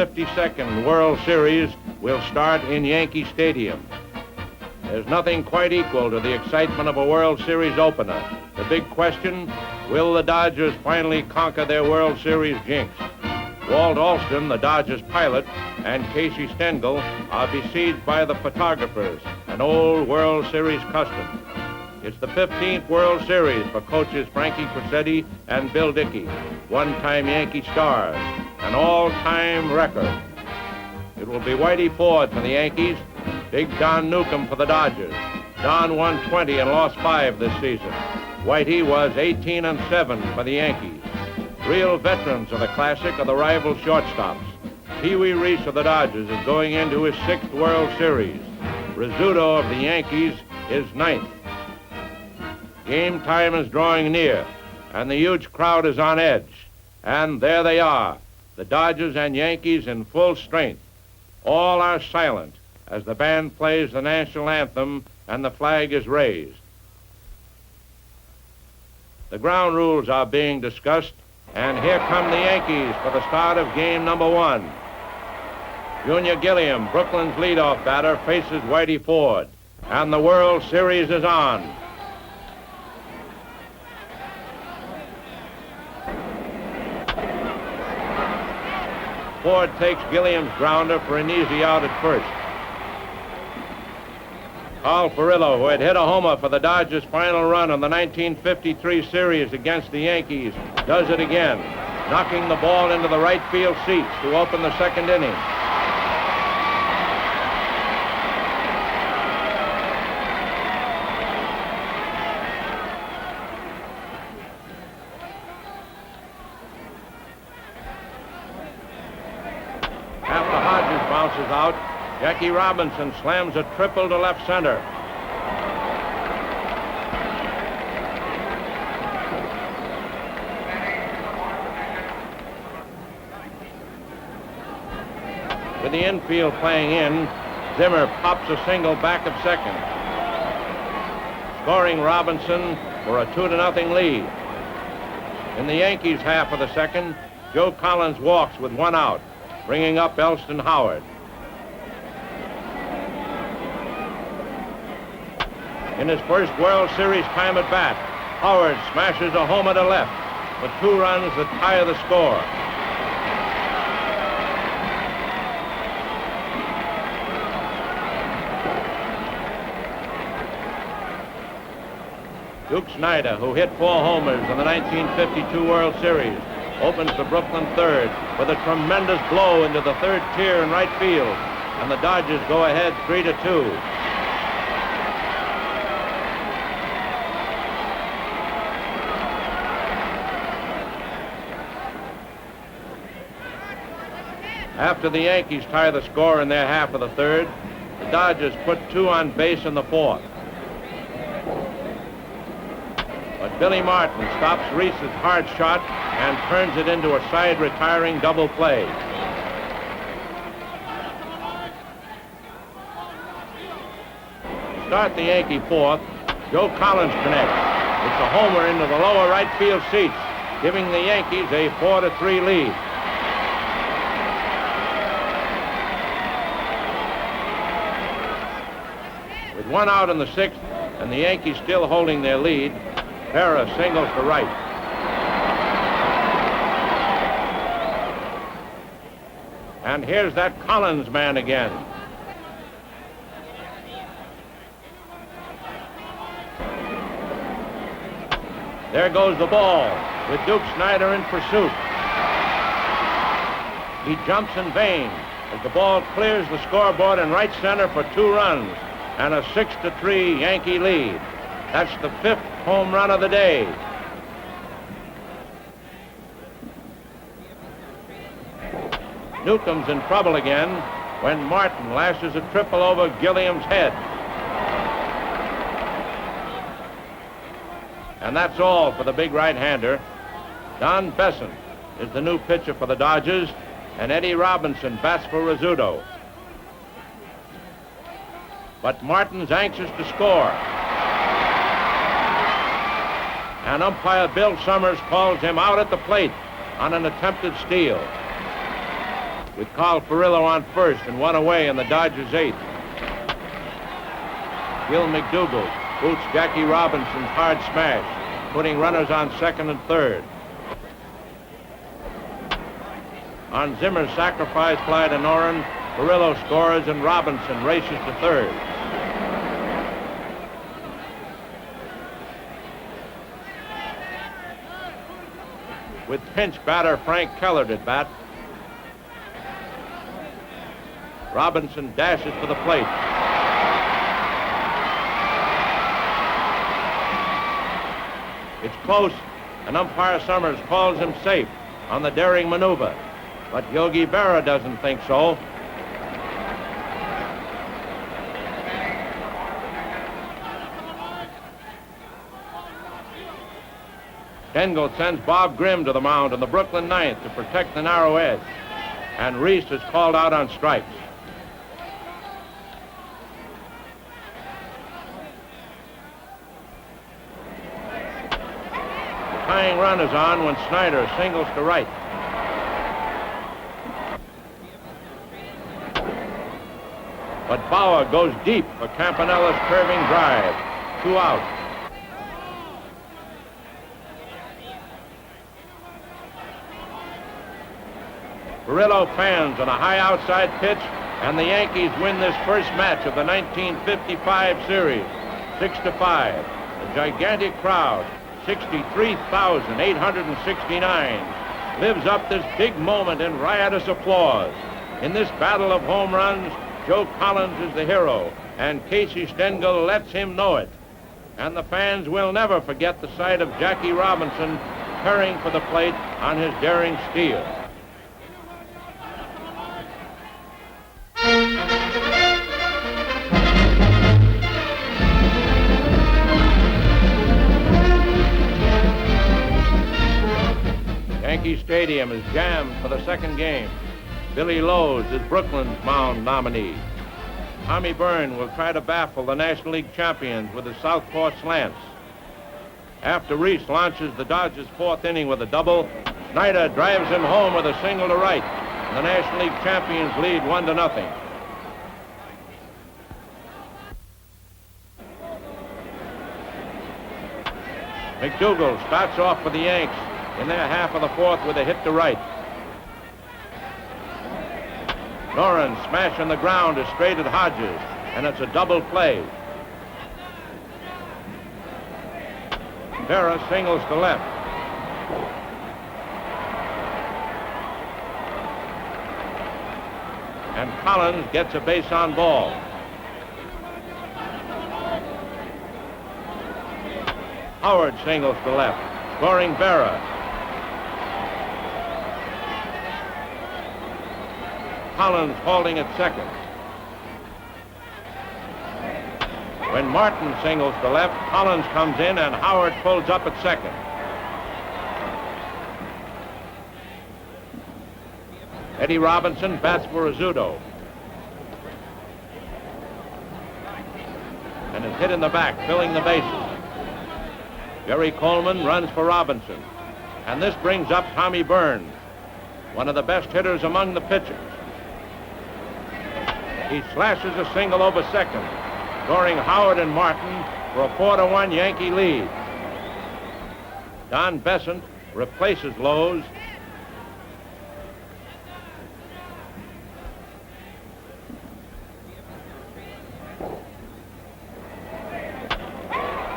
52nd World Series will start in Yankee Stadium. There's nothing quite equal to the excitement of a World Series opener. The big question, will the Dodgers finally conquer their World Series jinx? Walt Alston, the Dodgers pilot, and Casey Stengel are besieged by the photographers, an old World Series custom. It's the 15th World Series for coaches Frankie Crosetti and Bill Dickey, one-time Yankee stars, an all-time record. It will be Whitey Ford for the Yankees, Big Don Newcombe for the Dodgers. Don won 20 and lost 5 this season. Whitey was 18-7 for the Yankees. Real veterans of the Classic are the rival shortstops. Pee Wee Reese of the Dodgers is going into his 6th World Series. Rizzuto of the Yankees is 9th. Game time is drawing near, and the huge crowd is on edge. And there they are, the Dodgers and Yankees in full strength. All are silent as the band plays the national anthem and the flag is raised. The ground rules are being discussed, and here come the Yankees for the start of game number 1. Junior Gilliam, Brooklyn's leadoff batter, faces Whitey Ford, and the World Series is on. Ford takes Gilliam's grounder for an easy out at first. Carl Furillo, who had hit a homer for the Dodgers' final run in the 1953 series against the Yankees, does it again, knocking the ball into the right field seats to open the second inning. Bounces out. Jackie Robinson slams a triple to left center. With the infield playing in, Zimmer pops a single back of second, scoring Robinson for a 2-0 lead. In the Yankees' half of the second, Joe Collins walks with 1 out, bringing up Elston Howard. In his first World Series time at bat, Howard smashes a homer to left for 2 runs that tie the score. Duke Snider, who hit 4 homers in the 1952 World Series, opens the Brooklyn third with a tremendous blow into the third tier in right field, and the Dodgers go ahead 3-2. After the Yankees tie the score in their half of the third, the Dodgers put 2 on base in the 4th. But Billy Martin stops Reese's hard shot and turns it into a side retiring double play. To start the Yankee 4th, Joe Collins connects. It's a homer into the lower right field seats, giving the Yankees a 4-3 lead. With 1 out in the 6th and the Yankees still holding their lead, Berra singles to right. And here's that Collins man again. There goes the ball with Duke Snider in pursuit. He jumps in vain as the ball clears the scoreboard in right center for 2 runs and a 6-3 Yankee lead. That's the 5th home run of the day. Newcomb's in trouble again when Martin lashes a triple over Gilliam's head. And that's all for the big right-hander. Don Besson is the new pitcher for the Dodgers, and Eddie Robinson bats for Rizzuto. But Martin's anxious to score. And umpire Bill Summers calls him out at the plate on an attempted steal. with Carl Furillo on first and one away in the Dodgers' eighth. Gil McDougald boots Jackie Robinson's hard smash, putting runners on second and third. On Zimmer's sacrifice fly to Noren, Furillo scores and Robinson races to third. With pinch batter Frank Kellert at bat, Robinson dashes for the plate. It's close, and umpire Summers calls him safe on the daring maneuver, but Yogi Berra doesn't think so. Stengel sends Bob Grimm to the mound in the Brooklyn ninth to protect the narrow edge, and Reese is called out on strikes. The tying run is on when Snyder singles to right. But Bauer goes deep for Campanella's curving drive. 2 out. Furillo fans on a high outside pitch, and the Yankees win this first match of the 1955 series, 6-5. The gigantic crowd, 63,869, lives up this big moment in riotous applause. In this battle of home runs, Joe Collins is the hero, and Casey Stengel lets him know it. And the fans will never forget the sight of Jackie Robinson tearing for the plate on his daring steal. Yankee Stadium is jammed for the second game. Billy Lowe's is Brooklyn's mound nominee. Tommy Byrne will try to baffle the National League champions with his southpaw slants. After Reese launches the Dodgers' fourth inning with a double, Snyder drives him home with a single to right. The National League champions lead 1-0. McDougald starts off for the Yanks in their half of the fourth with a hit to right. Noren smashing the ground is straight at Hodges, and it's a double play. Berra singles to left. And Collins gets a base on ball. Howard singles to left, scoring Berra. Collins holding at second. When Martin singles to left, Collins comes in and Howard pulls up at second. Eddie Robinson bats for Rizzuto. And is hit in the back, filling the bases. Jerry Coleman runs for Robinson. And this brings up Tommy Byrne, one of the best hitters among the pitchers. He slashes a single over second, scoring Howard and Martin for a 4-1 Yankee lead. Don Besant replaces Lowe's.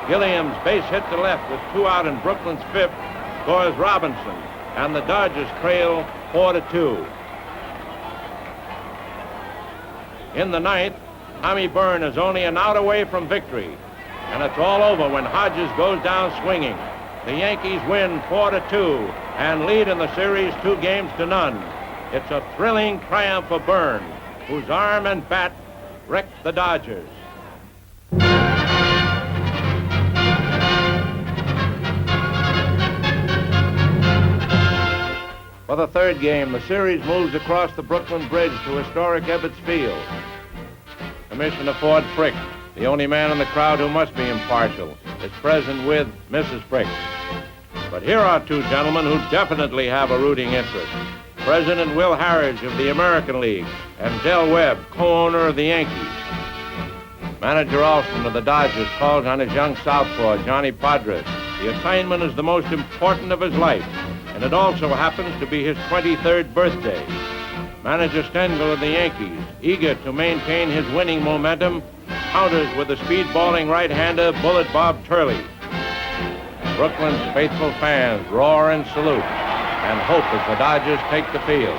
Gilliam's base hit to left with 2 out in Brooklyn's fifth scores Robinson, and the Dodgers trail 4-2. In the ninth, Tommy Byrne is only an out away from victory, and it's all over when Hodges goes down swinging. The Yankees win 4-2 and lead in the series 2-0. It's a thrilling triumph for Byrne, whose arm and bat wrecked the Dodgers. For the third game, the series moves across the Brooklyn Bridge to historic Ebbets Field. Commissioner Ford Frick, the only man in the crowd who must be impartial, is present with Mrs. Frick. But here are two gentlemen who definitely have a rooting interest. President Will Harridge of the American League, and Del Webb, co-owner of the Yankees. Manager Alston of the Dodgers calls on his young southpaw, Johnny Podres. The assignment is the most important of his life, and it also happens to be his 23rd birthday. Manager Stengel of the Yankees, eager to maintain his winning momentum, counters with the speed-balling right-hander Bullet Bob Turley. Brooklyn's faithful fans roar in salute and hope as the Dodgers take the field.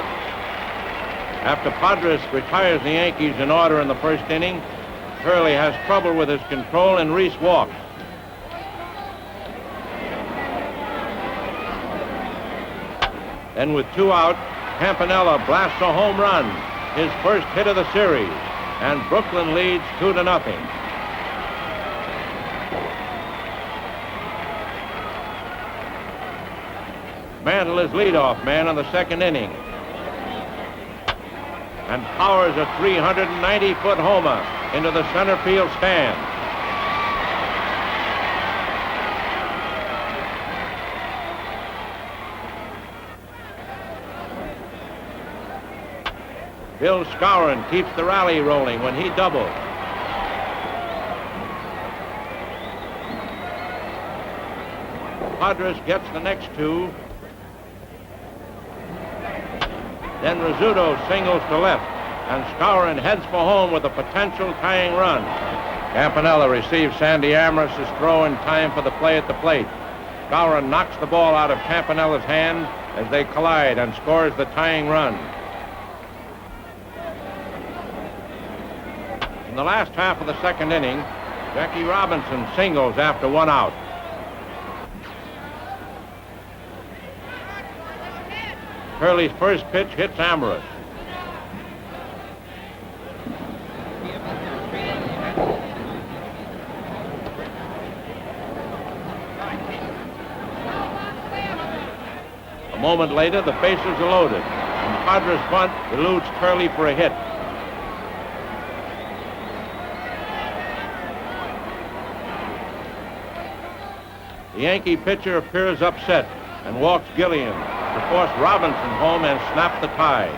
After Podres retires the Yankees in order in the first inning, Turley has trouble with his control and Reese walks. Then with 2 out, Campanella blasts a home run, his first hit of the series, and Brooklyn leads 2-0. Mantle is leadoff man in the second inning and powers a 390-foot homer into the center field stand. Bill Skowron keeps the rally rolling when he doubles. Podres gets the next 2. Then Rizzuto singles to left, and Skowron heads for home with a potential tying run. Campanella receives Sandy Amoros's throw in time for the play at the plate. Skowron knocks the ball out of Campanella's hand as they collide and scores the tying run. In the last half of the second inning, Jackie Robinson singles after 1 out. Turley's first pitch hits Amoros. A moment later, the bases are loaded, and Podres' bunt eludes Turley for a hit. The Yankee pitcher appears upset and walks Gilliam to force Robinson home and snap the tie.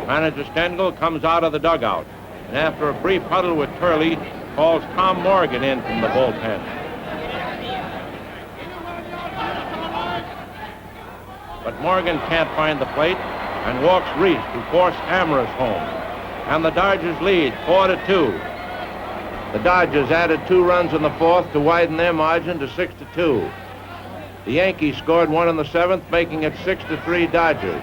Manager Stengel comes out of the dugout, and after a brief huddle with Turley, calls Tom Morgan in from the bullpen. But Morgan can't find the plate and walks Reese to force Amoros home. And the Dodgers lead 4-2. The Dodgers added 2 runs in the 4th to widen their margin to 6-2. The Yankees scored 1 in the 7th, making it 6-3 Dodgers.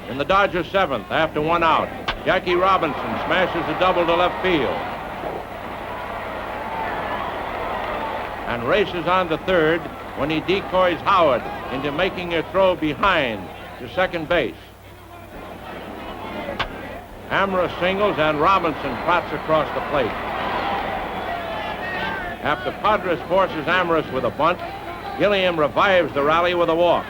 In the Dodgers' 7th, after 1 out, Jackie Robinson smashes a double to left field and races on to third when he decoys Howard into making a throw behind to second base. Amoros singles and Robinson trots across the plate. After Podres forces Amoros with a bunt, Gilliam revives the rally with a walk.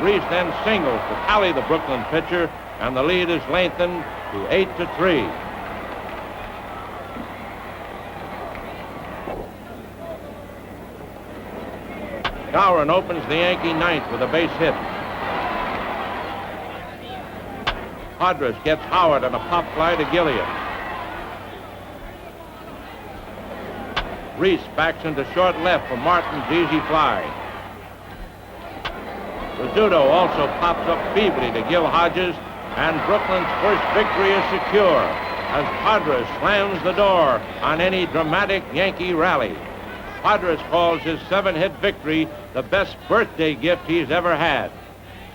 Reese then singles to tally the Brooklyn pitcher, and the lead is lengthened to 8-3. Skowron opens the Yankee 9th with a base hit. Podres gets Howard on a pop fly to Gilliam. Reese backs into short left for Martin's easy fly. Rizzuto also pops up feebly to Gil Hodges, and Brooklyn's first victory is secure as Podres slams the door on any dramatic Yankee rally. Podres calls his 7-hit victory the best birthday gift he's ever had.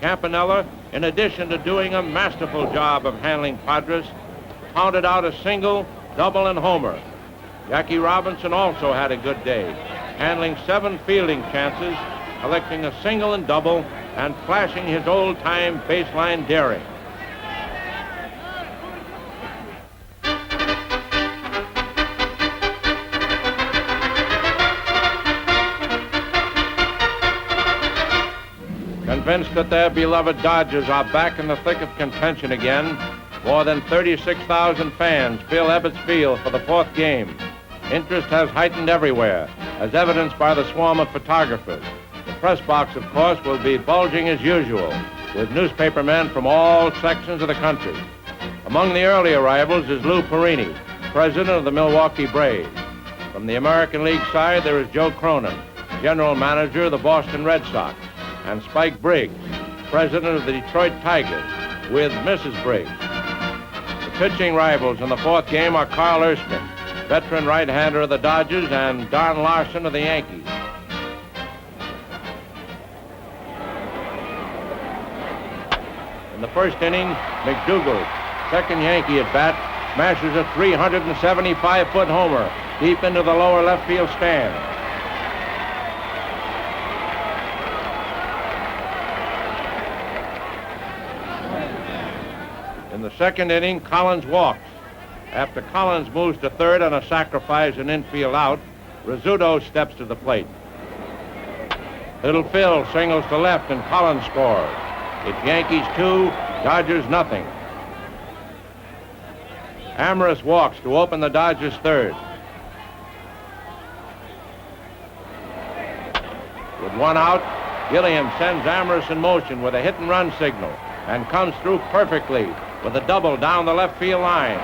Campanella, in addition to doing a masterful job of handling Podres, pounded out a single, double, and homer. Jackie Robinson also had a good day, handling 7 fielding chances, collecting a single and double, and flashing his old-time baseline daring. Convinced that their beloved Dodgers are back in the thick of contention again, more than 36,000 fans fill Ebbets Field for the 4th game. Interest has heightened everywhere, as evidenced by the swarm of photographers. The press box, of course, will be bulging as usual, with newspapermen from all sections of the country. Among the early arrivals is Lou Perini, president of the Milwaukee Braves. From the American League side, there is Joe Cronin, general manager of the Boston Red Sox, and Spike Briggs, president of the Detroit Tigers, with Mrs. Briggs. The pitching rivals in the fourth game are Carl Erskine, veteran right-hander of the Dodgers, and Don Larson of the Yankees. In the first inning, McDougald, second Yankee at bat, smashes a 375-foot homer deep into the lower left field stand. In the second inning, Collins walks. After Collins moves to third on a sacrifice and infield out, Rizzuto steps to the plate. Little Phil singles to left and Collins scores. It's Yankees 2, Dodgers nothing. Amorous walks to open the Dodgers third. With one out, Gilliam sends Amorous in motion with a hit-and-run signal and comes through perfectly with a double down the left field line.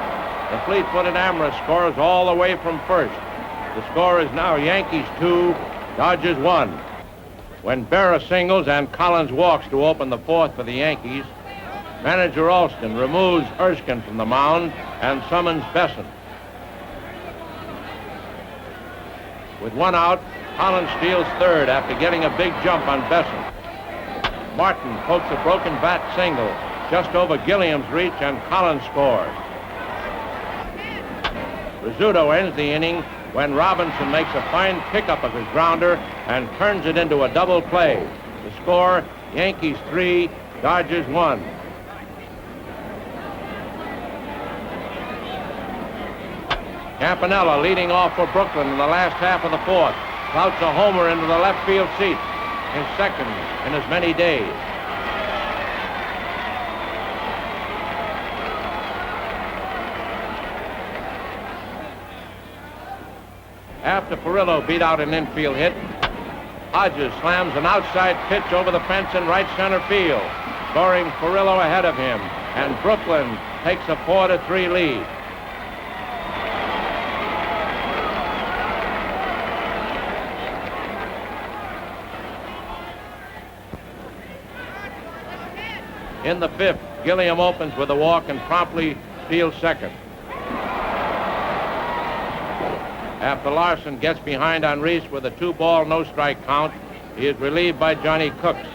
The fleet-footed Amorous scores all the way from first. The score is now Yankees 2, Dodgers 1. When Berra singles and Collins walks to open the fourth for the Yankees, manager Alston removes Erskine from the mound and summons Besson. With one out, Collins steals third after getting a big jump on Besson. Martin pokes a broken bat single just over Gilliam's reach and Collins scores. Rizzuto ends the inning when Robinson makes a fine pickup of his grounder and turns it into a double play. The score, Yankees 3, Dodgers 1. Campanella leading off for Brooklyn in the last half of the fourth. Clouts a homer into the left field seats, his second in as many days. After Furillo beat out an infield hit, Hodges slams an outside pitch over the fence in right center field, scoring Furillo ahead of him, and Brooklyn takes a 4-3 lead. In the fifth, Gilliam opens with a walk and promptly steals second. After Larson gets behind on Reese with a 2-ball, no-strike count, he is relieved by Johnny Cooks.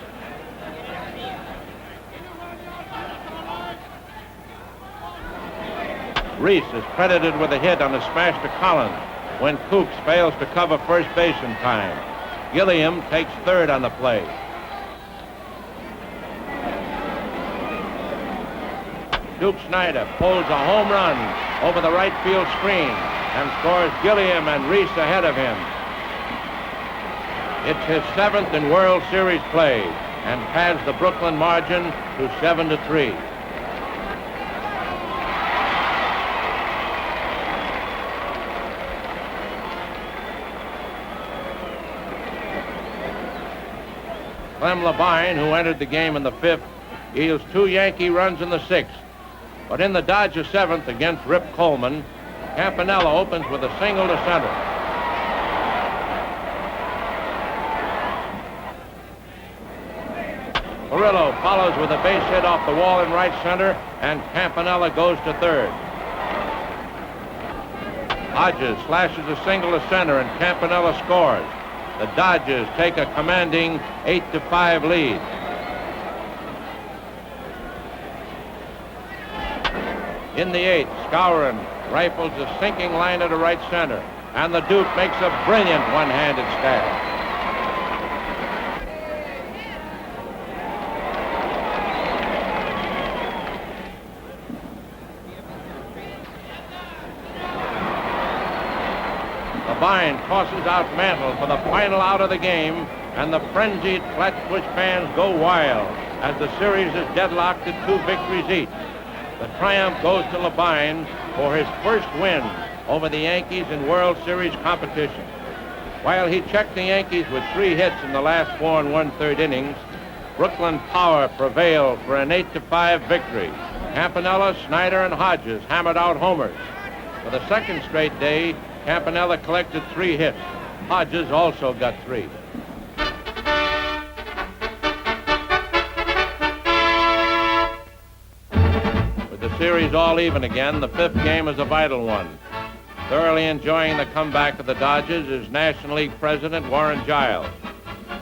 Reese is credited with a hit on a smash to Collins when Kooks fails to cover first base in time. Gilliam takes third on the play. Duke Snyder pulls a home run over the right field screen and scores Gilliam and Reese ahead of him. It's his 7th in World Series play and pads the Brooklyn margin to 7-3. Clem Labine, who entered the game in the 5th, yields 2 Yankee runs in the 6th. But in the Dodgers 7th against Rip Coleman, Campanella opens with a single to center. Furillo follows with a base hit off the wall in right center, and Campanella goes to third. Hodges slashes a single to center, and Campanella scores. The Dodgers take a commanding 8-5 lead. In the 8th, Skowron rifles a sinking liner to right center, and the Duke makes a brilliant one-handed stab. Labine tosses out Mantle for the final out of the game, and the frenzied Flatbush fans go wild as the series is deadlocked at 2 victories each. The triumph goes to Labine for his first win over the Yankees in World Series competition. While he checked the Yankees with 3 hits in the last 4 1/3 innings, Brooklyn power prevailed for an 8-5 victory. Campanella, Snyder, and Hodges hammered out homers. For the second straight day, Campanella collected 3 hits. Hodges also got 3. With the series all even again, the 5th game is a vital one. Thoroughly enjoying the comeback of the Dodgers is National League President Warren Giles.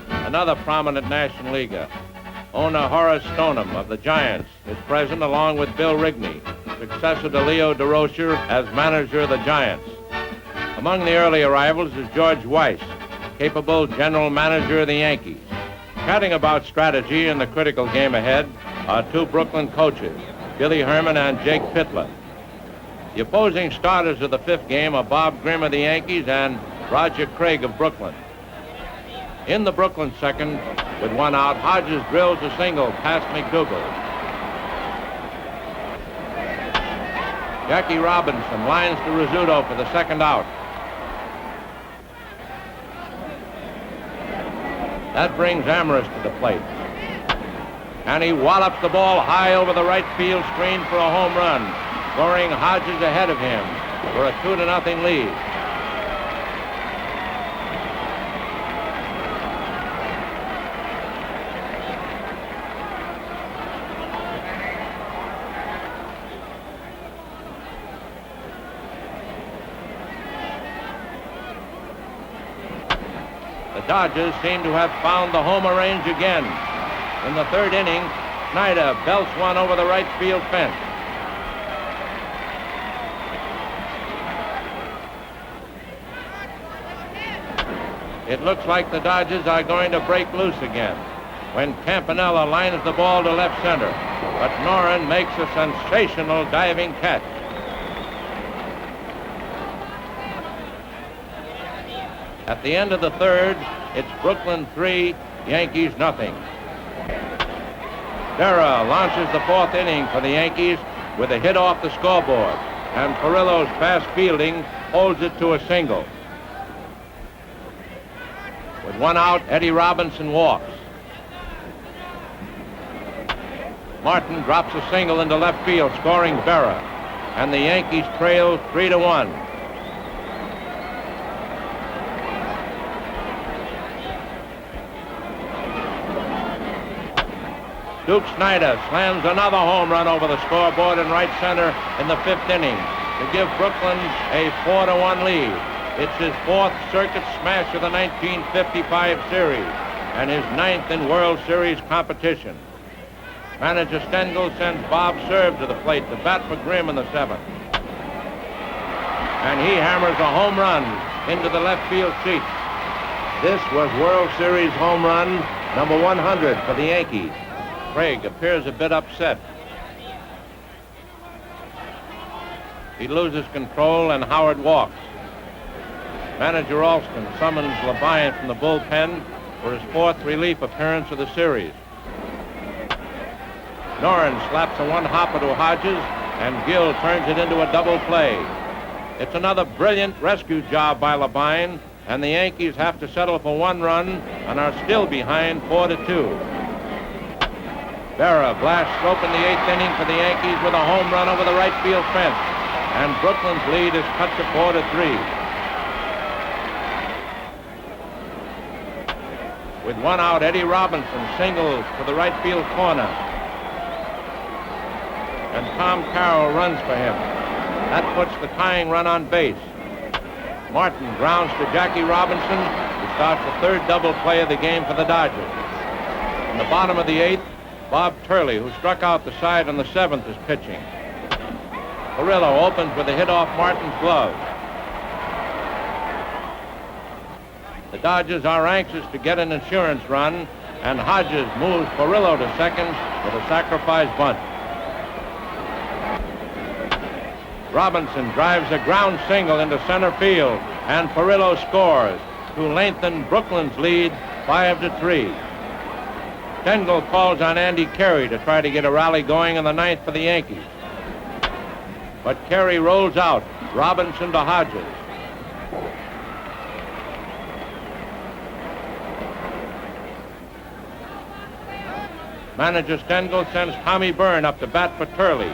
Another prominent National Leaguer, owner Horace Stoneham of the Giants, is present along with Bill Rigney, successor to Leo Durocher as manager of the Giants. Among the early arrivals is George Weiss, capable general manager of the Yankees. Chatting about strategy in the critical game ahead are 2 Brooklyn coaches, Billy Herman and Jake Pitler. The opposing starters of the 5th game are Bob Grimm of the Yankees and Roger Craig of Brooklyn. In the Brooklyn second, with 1 out, Hodges drills a single past McDougal. Jackie Robinson lines to Rizzuto for the 2nd out. That brings Amherst to the plate. And he wallops the ball high over the right field screen for a home run, scoring Hodges ahead of him for a 2-0 lead. The Dodgers seem to have found the homer range again. In the 3rd inning, Snyder belts one over the right field fence. It looks like the Dodgers are going to break loose again when Campanella lines the ball to left center, but Noren makes a sensational diving catch. At the end of the 3rd, it's Brooklyn 3, Yankees nothing. Berra launches the 4th inning for the Yankees with a hit off the scoreboard, and Perillo's fast fielding holds it to a single. With 1 out, Eddie Robinson walks. Martin drops a single into left field, scoring Berra, and the Yankees trail 3-1. Duke Snyder slams another home run over the scoreboard in right center in the 5th inning to give Brooklyn a 4-1 lead. It's his 4th circuit smash of the 1955 series and his 9th in World Series competition. Manager Stengel sends Bob Serve to the plate to bat for Grimm in the 7th. And he hammers a home run into the left field seats. This was World Series home run number 100 for the Yankees. Craig appears a bit upset. He loses control and Howard walks. Manager Alston summons LeBryant from the bullpen for his 4th relief appearance of the series. Noren slaps a 1-hopper to Hodges, and Gill turns it into a double play. It's another brilliant rescue job by LeBryant, and the Yankees have to settle for 1 run and are still behind 4-2. Berra blasts open the 8th inning for the Yankees with a home run over the right field fence, and Brooklyn's lead is cut to 4-3. With 1 out, Eddie Robinson singles to the right field corner, and Tom Carroll runs for him. That puts the tying run on base. Martin grounds to Jackie Robinson, who starts the 3rd double play of the game for the Dodgers. In the bottom of the 8th, Bob Turley, who struck out the side on the 7th, is pitching. Perillo opens with a hit off Martin's glove. The Dodgers are anxious to get an insurance run, and Hodges moves Perillo to second with a sacrifice bunt. Robinson drives a ground single into center field, and Perillo scores to lengthen Brooklyn's lead 5-3. Stengel calls on Andy Carey to try to get a rally going in the 9th for the Yankees. But Carey rolls out Robinson to Hodges. Manager Stengel sends Tommy Byrne up to bat for Turley.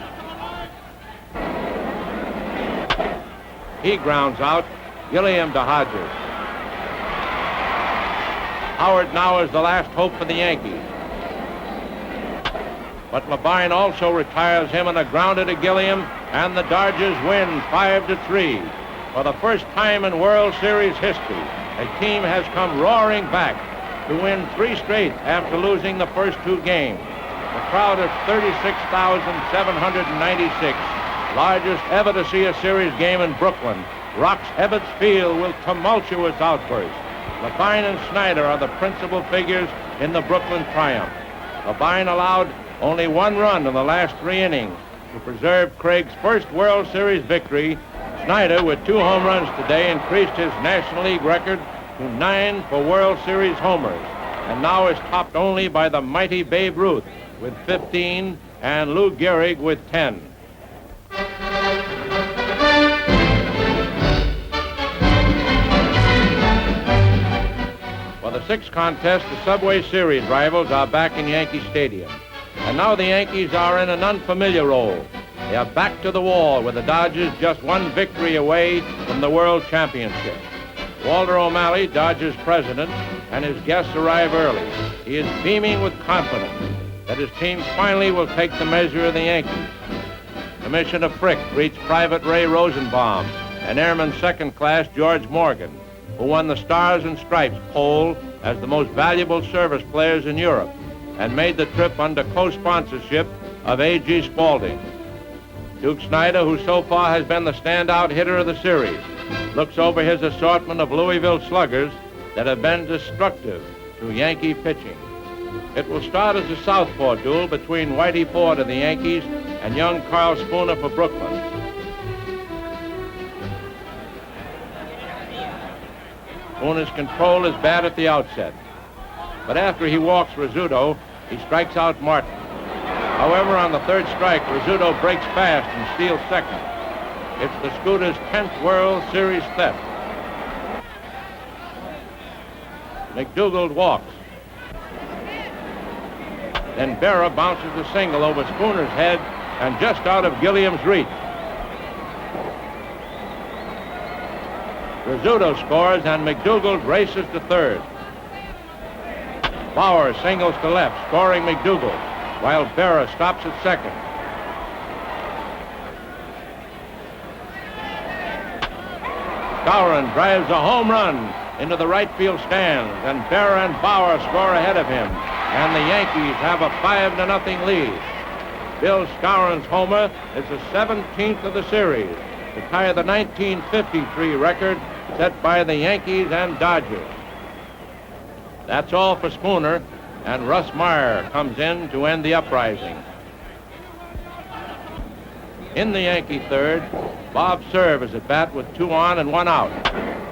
He grounds out. Gilliam to Hodges. Howard now is the last hope for the Yankees. But Labine also retires him on a grounder to Gilliam, and the Dodgers win 5-3. For the first time in World Series history, a team has come roaring back to win 3 straight after losing the first 2 games. A crowd of 36,796, largest ever to see a series game in Brooklyn, rocks Ebbets Field with tumultuous outbursts. Labine and Snyder are the principal figures in the Brooklyn triumph. Labine allowed only 1 run in the last 3 innings to preserve Craig's first World Series victory. Snyder, with 2 home runs today, increased his National League record to 9 for World Series homers, and now is topped only by the mighty Babe Ruth with 15 and Lou Gehrig with 10. For the 6th contest, the Subway Series rivals are back in Yankee Stadium. And now the Yankees are in an unfamiliar role. They are back to the wall with the Dodgers just 1 victory away from the World Championship. Walter O'Malley, Dodgers president, and his guests arrive early. He is beaming with confidence that his team finally will take the measure of the Yankees. Commissioner Frick greets Private Ray Rosenbaum and Airman Second Class George Morgan, who won the Stars and Stripes poll as the most valuable service players in Europe and made the trip under co-sponsorship of A.G. Spaulding. Duke Snyder, who so far has been the standout hitter of the series, looks over his assortment of Louisville sluggers that have been destructive to Yankee pitching. It will start as a southpaw duel between Whitey Ford of the Yankees and young Carl Spooner for Brooklyn. Spooner's control is bad at the outset, but after he walks Rizzuto, he strikes out Martin. However, on the 3rd strike, Rizzuto breaks fast and steals second. It's the Scooter's 10th World Series theft. McDougald walks. Then Berra bounces the single over Spooner's head and just out of Gilliam's reach. Rizzuto scores and McDougald races to 3rd. Bauer singles to left, scoring McDougald, while Berra stops at 2nd. Skowron drives a home run into the right field stands, and Berra and Bauer score ahead of him, and the Yankees have a 5-0 lead. Bill Skowron's homer is the 17th of the series to tie the 1953 record set by the Yankees and Dodgers. That's all for Spooner, and Russ Meyer comes in to end the uprising. In the Yankee 3rd, Bob Cerv is at bat with 2 on and 1 out.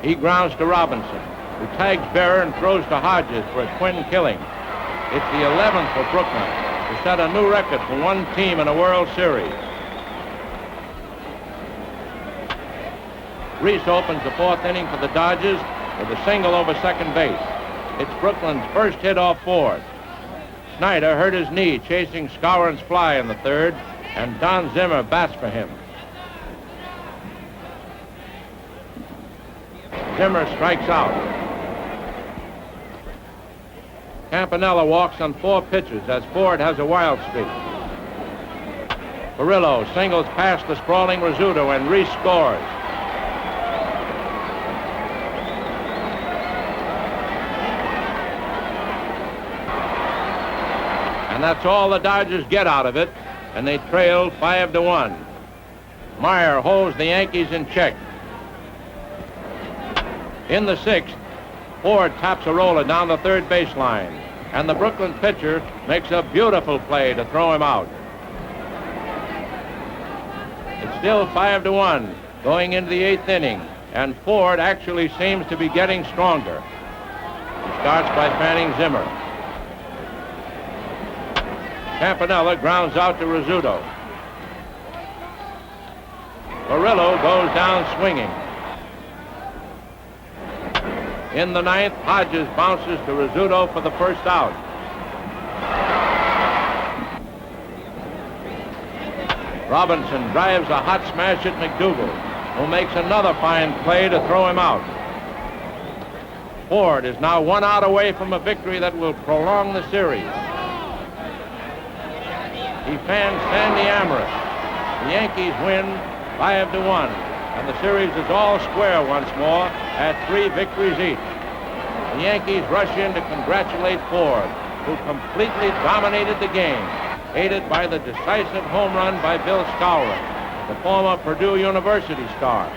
He grounds to Robinson, who tags Berra and throws to Hodges for a twin killing. It's the 11th for Brooklyn to set a new record for 1 team in a World Series. Reese opens the 4th inning for the Dodgers with a single over second base. It's Brooklyn's first hit off Ford. Snyder hurt his knee chasing Skowron's fly in the 3rd, and Don Zimmer bats for him. Zimmer strikes out. Campanella walks on 4 pitches as Ford has a wild streak. Perillo singles past the sprawling Rizzuto, and Reese scores. And that's all the Dodgers get out of it, and they trail 5-1. Meyer holds the Yankees in check. In the 6th, Ford taps a roller down the 3rd baseline, and the Brooklyn pitcher makes a beautiful play to throw him out. It's still 5-1 going into the 8th inning, and Ford actually seems to be getting stronger. He starts by fanning Zimmer. Campanella grounds out to Rizzuto. Furillo goes down swinging. In the ninth, Hodges bounces to Rizzuto for the first out. Robinson drives a hot smash at McDougal, who makes another fine play to throw him out. Ford is now 1 out away from a victory that will prolong the series. He fans Sandy Amherst. The Yankees win 5-1, and the series is all square once more at 3 victories each. The Yankees rush in to congratulate Ford, who completely dominated the game, aided by the decisive home run by Bill Skowron, the former Purdue University star.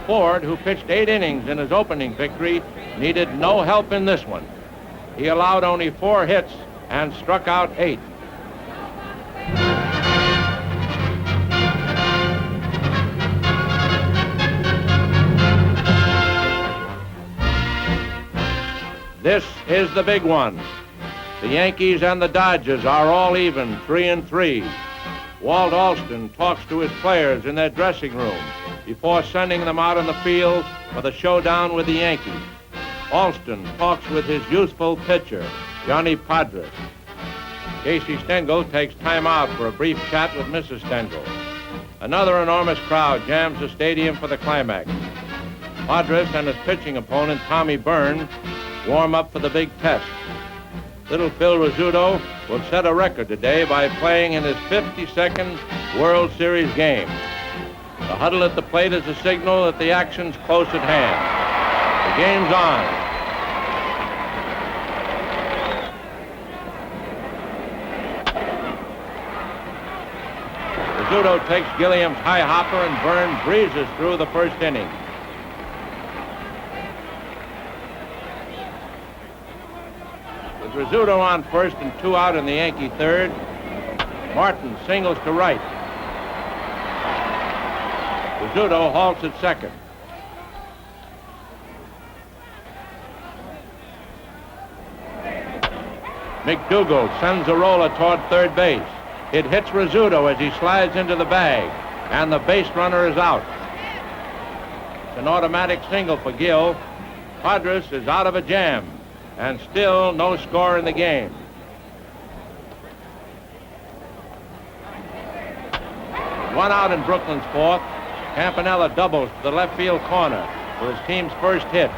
Ford, who pitched 8 innings in his opening victory, needed no help in this one. He allowed only 4 hits and struck out 8. This is the big one. The Yankees and the Dodgers are all even, 3-3. Walt Alston talks to his players in their dressing room before sending them out on the field for the showdown with the Yankees. Alston talks with his youthful pitcher, Johnny Podres. Casey Stengel takes time out for a brief chat with Mrs. Stengel. Another enormous crowd jams the stadium for the climax. Podres and his pitching opponent, Tommy Byrne, warm up for the big test. Little Phil Rizzuto will set a record today by playing in his 52nd World Series game. The huddle at the plate is a signal that the action's close at hand. The game's on. Rizzuto takes Gilliam's high hopper and Byrne breezes through the first inning. Rizzuto on first and 2 out in the Yankee third. Martin singles to right. Rizzuto halts at second. McDougal sends a roller toward third base. It hits Rizzuto as he slides into the bag, and the base runner is out. It's an automatic single for Gill. Podres is out of a jam, and still no score in the game. One out in Brooklyn's fourth. Campanella doubles to the left field corner for his team's first hit.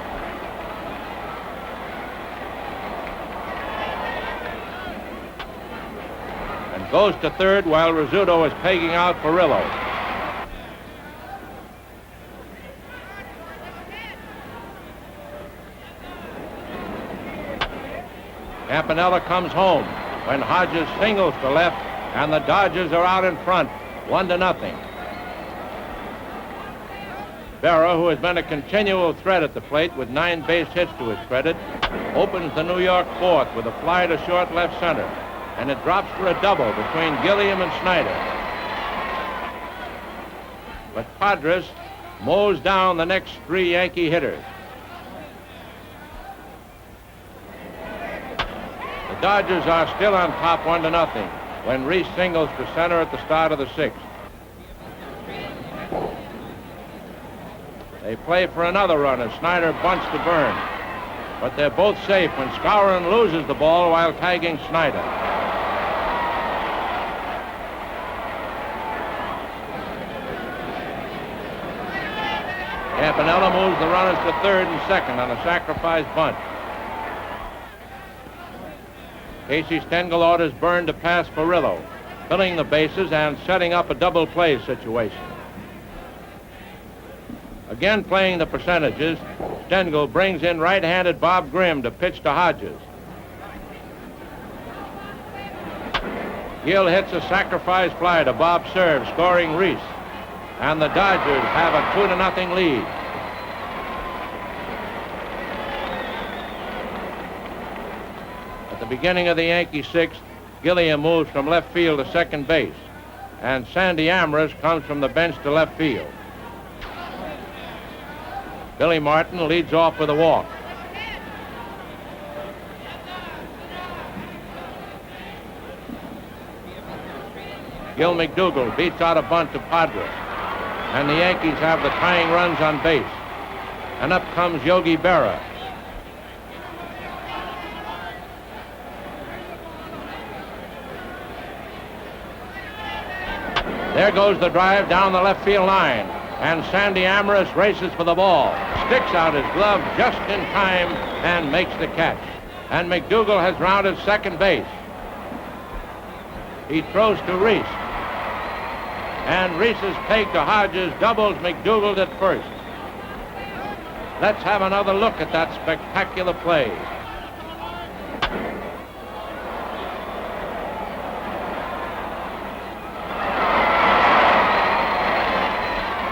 And goes to third while Rizzuto is pegging out Furillo. Campanella comes home when Hodges singles to left, and the Dodgers are out in front, 1-0. Berra, who has been a continual threat at the plate with 9 base hits to his credit, opens the New York fourth with a fly to short left center, and it drops for a double between Gilliam and Snyder. But Podres mows down the next 3 Yankee hitters. The Dodgers are still on top 1-0 when Reese singles to center at the start of the 6th. They play for another run as Snyder bunts to Byrne, but they're both safe when Skowron loses the ball while tagging Snyder. Campanella moves the runners to third and second on a sacrifice bunt. Casey Stengel orders Byrne to pass Furillo, filling the bases and setting up a double play situation. Again playing the percentages, Stengel brings in right-handed Bob Grimm to pitch to Hodges. Gill hits a sacrifice fly to Bob Cerv, scoring Reese, and the Dodgers have a 2-0 lead. At the beginning of the Yankee 6th, Gilliam moves from left field to second base, and Sandy Amherst comes from the bench to left field. Billy Martin leads off with a walk. Gil McDougal beats out a bunt to Podres. and the Yankees have the tying runs on base. And up comes Yogi Berra. There goes the drive down the left field line, and Sandy Amorous races for the ball, sticks out his glove just in time and makes the catch. And McDougal has rounded second base. He throws to Reese, and Reese's peg to Hodges doubles McDougal at first. Let's have another look at that spectacular play.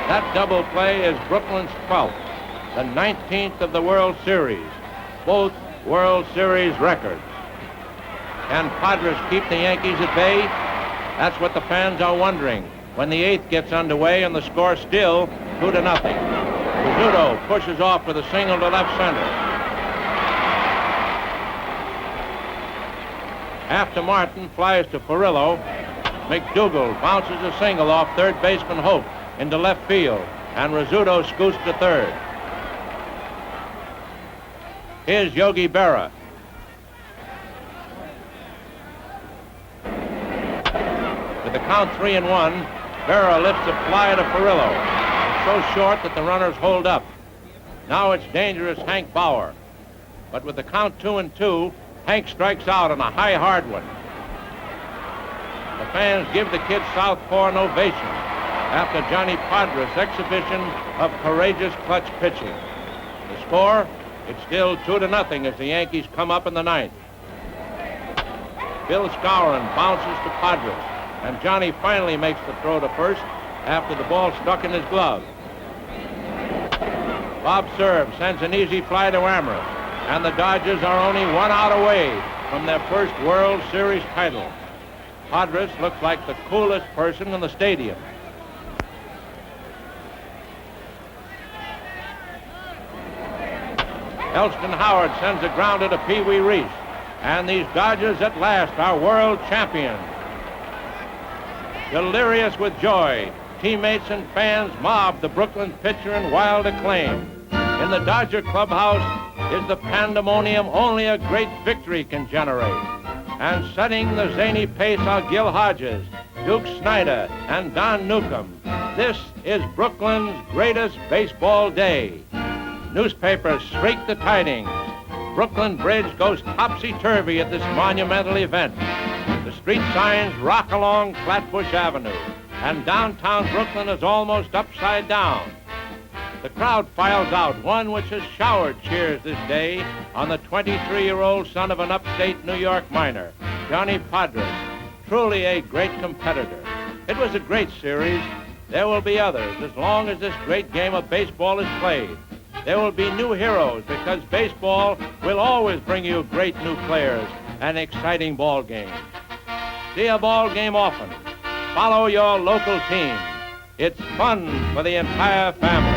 That double play is Brooklyn's 12th, the 19th of the World Series, both World Series records. Can Padres keep the Yankees at bay? That's what the fans are wondering when the 8th gets underway and the score still 2-0. Rizzuto pushes off with a single to left center. After Martin flies to Furillo, McDougal bounces a single off third baseman Hope into left field, and Rizzuto scoots to third. Here's Yogi Berra. With the count 3-1, Berra lifts a fly to Furillo. It's so short that the runners hold up. Now it's dangerous Hank Bauer. But with the count 2-2, Hank strikes out on a high hard one. The fans give the kid southpaw an ovation after Johnny Podres' exhibition of courageous clutch pitching. The score, it's still 2-0 as the Yankees come up in the 9th. Bill Skowron bounces to Podres, and Johnny finally makes the throw to first after the ball stuck in his glove. Bob Cerv sends an easy fly to Amorous, and the Dodgers are only 1 out away from their first World Series title. Podres looks like the coolest person in the stadium. Elston Howard sends a grounder to Pee Wee Reese, and these Dodgers at last are world champions. Delirious with joy, teammates and fans mob the Brooklyn pitcher in wild acclaim. In the Dodger clubhouse is the pandemonium only a great victory can generate. And setting the zany pace are Gil Hodges, Duke Snyder, and Don Newcomb. This is Brooklyn's greatest baseball day. Newspapers shriek the tidings. Brooklyn Bridge goes topsy-turvy at this monumental event. The street signs rock along Flatbush Avenue, and downtown Brooklyn is almost upside down. The crowd files out, one which has showered cheers this day on the 23-year-old son of an upstate New York miner, Johnny Podres, truly a great competitor. It was a great series. There will be others as long as this great game of baseball is played. There will be new heroes because baseball will always bring you great new players and exciting ball games. See a ball game often. Follow your local team. It's fun for the entire family.